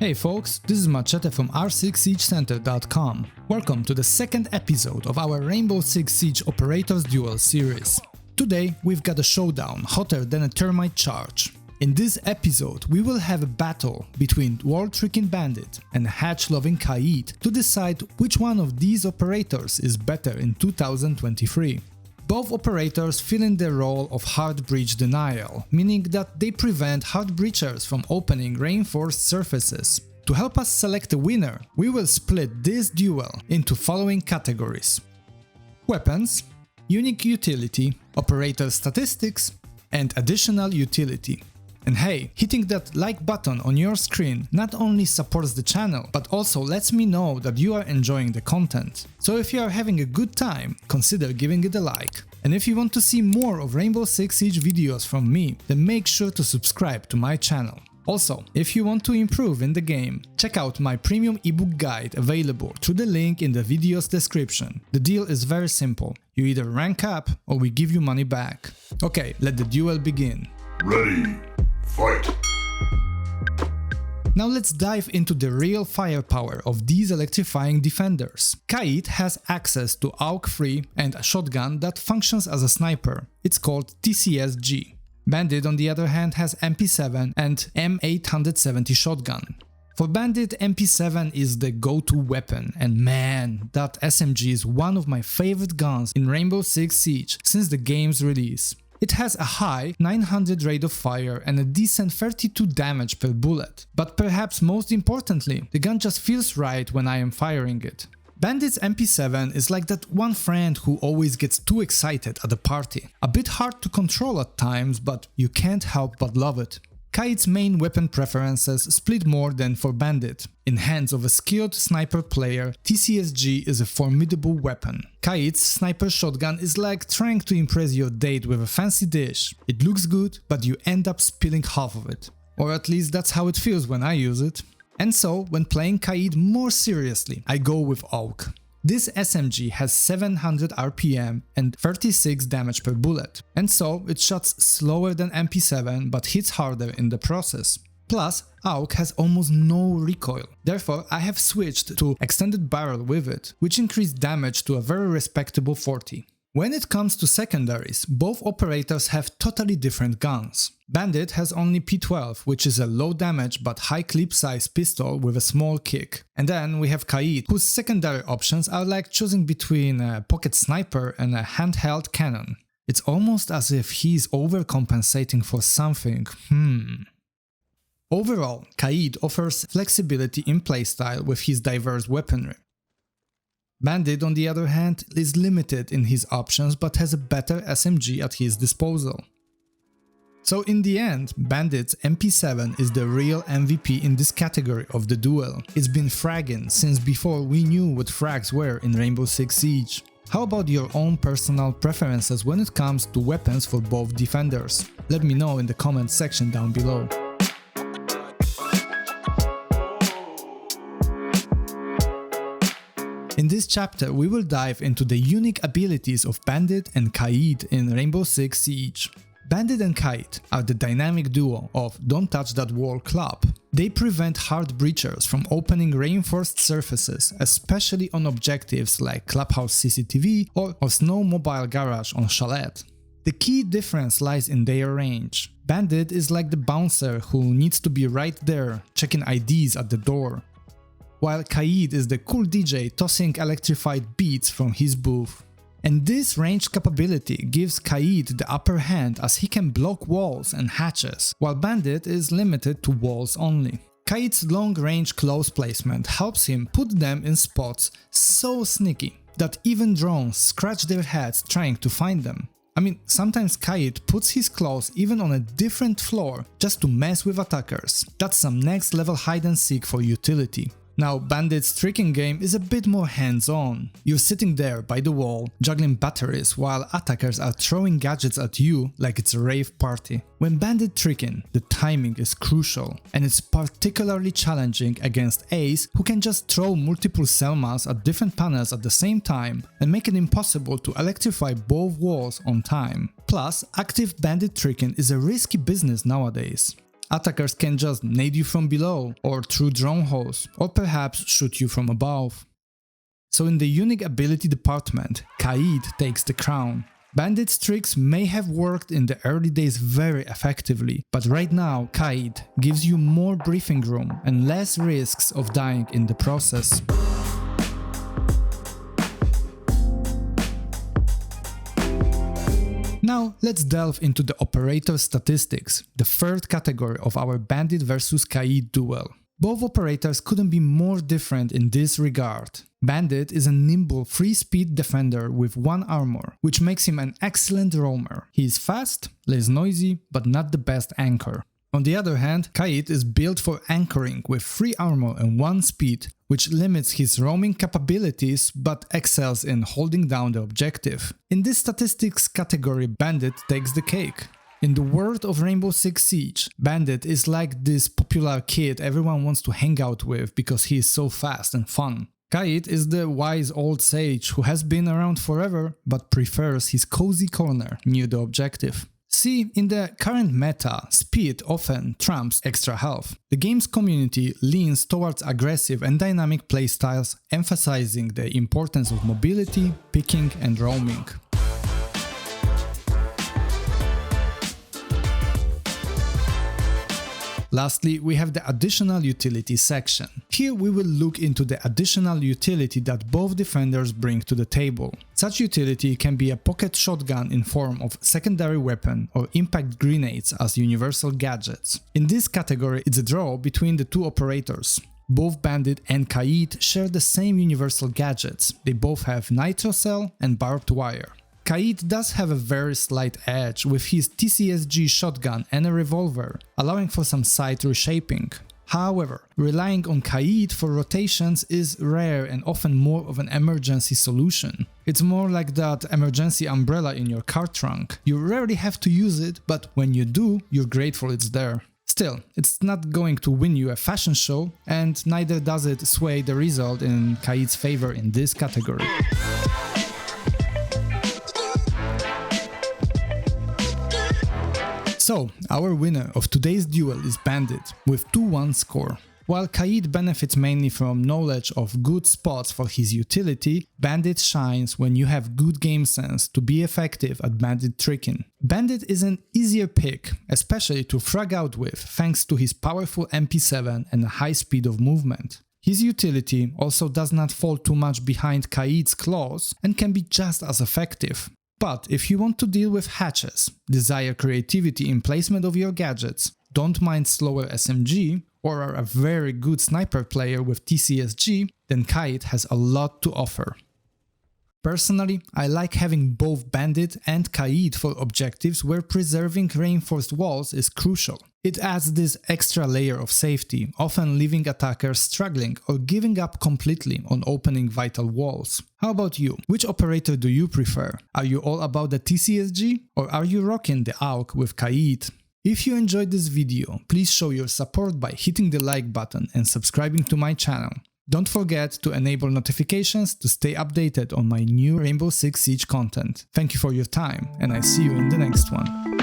Hey folks, this is Machete from r6siegecenter.com. Welcome to the second episode of our Rainbow Six Siege Operators Duel series. Today we've got a showdown hotter than a termite charge. In this episode we will have a battle between wall-tricking Bandit and hatch-loving Kaid to decide which one of these operators is better in 2023. Both operators fill in the role of hard breach denial, meaning that they prevent hard breachers from opening reinforced surfaces. To help us select a winner, we will split this duel into following categories: weapons, unique utility, operator statistics, and additional utility. And hey, hitting that like button on your screen not only supports the channel, but also lets me know that you are enjoying the content. So if you are having a good time, consider giving it a like. And if you want to see more of Rainbow Six Siege videos from me, then make sure to subscribe to my channel. Also, if you want to improve in the game, check out my premium ebook guide available through the link in the video's description. The deal is very simple: you either rank up or we give you money back. Okay, let the duel begin. Ready, fight! Now let's dive into the real firepower of these electrifying defenders. Kaid has access to AUG-3 and a shotgun that functions as a sniper. It's called TCSG. Bandit on the other hand has MP7 and M870 shotgun. For Bandit, MP7 is the go-to weapon, and man, that SMG is one of my favorite guns in Rainbow Six Siege since the game's release. It has a high 900 rate of fire and a decent 32 damage per bullet. But perhaps most importantly, the gun just feels right when I am firing it. Bandit's MP7 is like that one friend who always gets too excited at a party. A bit hard to control at times, but you can't help but love it. Kaid's main weapon preferences split more than for Bandit. In hands of a skilled sniper player, TCSG is a formidable weapon. Kaid's sniper shotgun is like trying to impress your date with a fancy dish. It looks good, but you end up spilling half of it. Or at least that's how it feels when I use it. And so, when playing Kaid more seriously, I go with AUG. This SMG has 700 RPM and 36 damage per bullet, and so it shots slower than MP7 but hits harder in the process. Plus, AUG has almost no recoil, therefore I have switched to extended barrel with it, which increased damage to a very respectable 40. When it comes to secondaries, both operators have totally different guns. Bandit has only P12, which is a low damage but high clip size pistol with a small kick. And then we have Kaid, whose secondary options are like choosing between a pocket sniper and a handheld cannon. It's almost as if he's overcompensating for something. Overall, Kaid offers flexibility in playstyle with his diverse weaponry. Bandit, on the other hand, is limited in his options but has a better SMG at his disposal. So in the end, Bandit's MP7 is the real MVP in this category of the duel. It's been fragging since before we knew what frags were in Rainbow Six Siege. How about your own personal preferences when it comes to weapons for both defenders? Let me know in the comment section down below. In this chapter we will dive into the unique abilities of Bandit and Kaid in Rainbow Six Siege. Bandit and Kaid are the dynamic duo of Don't Touch That Wall Club. They prevent hard breachers from opening reinforced surfaces, especially on objectives like Clubhouse CCTV or Snow Mobile Garage on Chalet. The key difference lies in their range. Bandit is like the bouncer who needs to be right there, checking IDs at the door, while Kaid is the cool DJ tossing electrified beats from his booth. And this ranged capability gives Kaid the upper hand as he can block walls and hatches, while Bandit is limited to walls only. Kaid's long-range close placement helps him put them in spots so sneaky that even drones scratch their heads trying to find them. I mean, sometimes Kaid puts his claws even on a different floor just to mess with attackers. That's some next level hide and seek for utility. Now, Bandit's tricking game is a bit more hands-on. You're sitting there by the wall, juggling batteries while attackers are throwing gadgets at you like it's a rave party. When Bandit tricking, the timing is crucial, and it's particularly challenging against Ace, who can just throw multiple Selmas at different panels at the same time and make it impossible to electrify both walls on time. Plus, active Bandit tricking is a risky business nowadays. Attackers can just nade you from below, or through drone holes, or perhaps shoot you from above. So in the unique ability department, Kaid takes the crown. Bandit's tricks may have worked in the early days very effectively, but right now Kaid gives you more breathing room and less risks of dying in the process. Now let's delve into the operator statistics, the third category of our Bandit vs Kaid duel. Both operators couldn't be more different in this regard. Bandit is a nimble 3-speed defender with 1 armor, which makes him an excellent roamer. He is fast, less noisy, but not the best anchor. On the other hand, Kaid is built for anchoring with 3 armor and 1 speed, which limits his roaming capabilities but excels in holding down the objective. In this statistics category, Bandit takes the cake. In the world of Rainbow Six Siege, Bandit is like this popular kid everyone wants to hang out with because he is so fast and fun. Kaid is the wise old sage who has been around forever but prefers his cozy corner near the objective. See, in the current meta, speed often trumps extra health. The game's community leans towards aggressive and dynamic playstyles, emphasizing the importance of mobility, picking and roaming. Lastly, we have the additional utility section. Here we will look into the additional utility that both defenders bring to the table. Such utility can be a pocket shotgun in form of secondary weapon or impact grenades as universal gadgets. In this category, it's a draw between the two operators. Both Bandit and Kaid share the same universal gadgets. They both have nitro cell and barbed wire. Kaid does have a very slight edge with his TCSG shotgun and a revolver, allowing for some sight reshaping. However, relying on Kaid for rotations is rare and often more of an emergency solution. It's more like that emergency umbrella in your car trunk. You rarely have to use it, but when you do, you're grateful it's there. Still, it's not going to win you a fashion show, and neither does it sway the result in Kaid's favor in this category. So, our winner of today's duel is Bandit, with 2-1 score. While Kaid benefits mainly from knowledge of good spots for his utility, Bandit shines when you have good game sense to be effective at bandit tricking. Bandit is an easier pick, especially to frag out with thanks to his powerful MP7 and a high speed of movement. His utility also does not fall too much behind Kaid's claws and can be just as effective. But if you want to deal with hatches, desire creativity in placement of your gadgets, don't mind slower SMG, or are a very good sniper player with TCSG, then Kaid has a lot to offer. Personally, I like having both Bandit and Kaid for objectives where preserving reinforced walls is crucial. It adds this extra layer of safety, often leaving attackers struggling or giving up completely on opening vital walls. How about you? Which operator do you prefer? Are you all about the TCSG, or are you rocking the AUG with Kaid? If you enjoyed this video, please show your support by hitting the like button and subscribing to my channel. Don't forget to enable notifications to stay updated on my new Rainbow Six Siege content. Thank you for your time, and I see you in the next one.